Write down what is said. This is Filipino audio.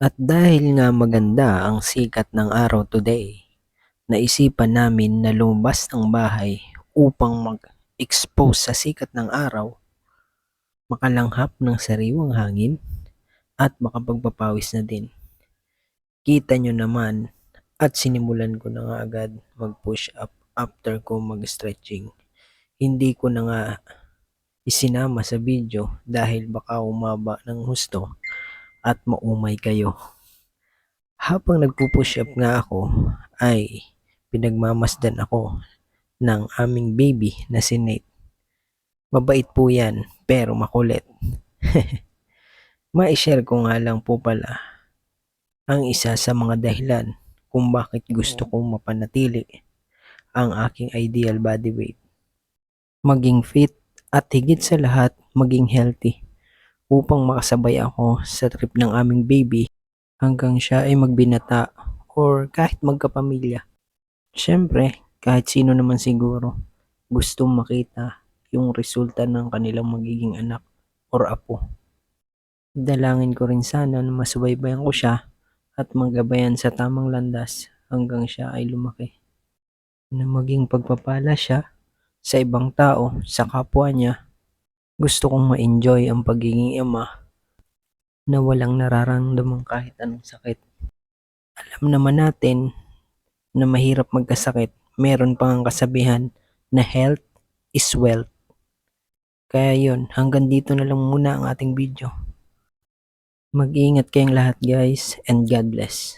At dahil nga maganda ang sikat ng araw today, naisipan namin na lumabas ng bahay upang mag-expose sa sikat ng araw, makalanghap ng sariwang hangin at makapagpapawis na din. Kita nyo naman at sinimulan ko na nga agad mag-push up after ko mag-stretching. Hindi ko na nga isinama sa video dahil baka umaba ng husto at maumay kayo. Habang nagpo-push up nga ako ay pinagmamasdan ako ng aming baby na si Nate. Mabait po yan pero makulit. Ma-share ko nga lang po pala ang isa sa mga dahilan kung bakit gusto kong mapanatili ang aking ideal body weight. Maging fit at higit sa lahat maging healthy upang makasabay ako sa trip ng aming baby hanggang siya ay magbinata or kahit magkapamilya. Siyempre, kahit sino naman siguro gustong makita yung resulta ng kanilang magiging anak or apo. Dalangin ko rin sana na masubaybayan ko siya at magabayan sa tamang landas hanggang siya ay lumaki. Na maging pagpapala siya sa ibang tao, sa kapwa niya. Gusto kong ma-enjoy ang pagiging ama na walang nararamdaman kahit anong sakit. Alam naman natin na mahirap magkasakit. Meron pang kasabihan na health is wealth. Kaya yun, hanggang dito na lang muna ang ating video. Mag-iingat kayong lahat guys and God bless.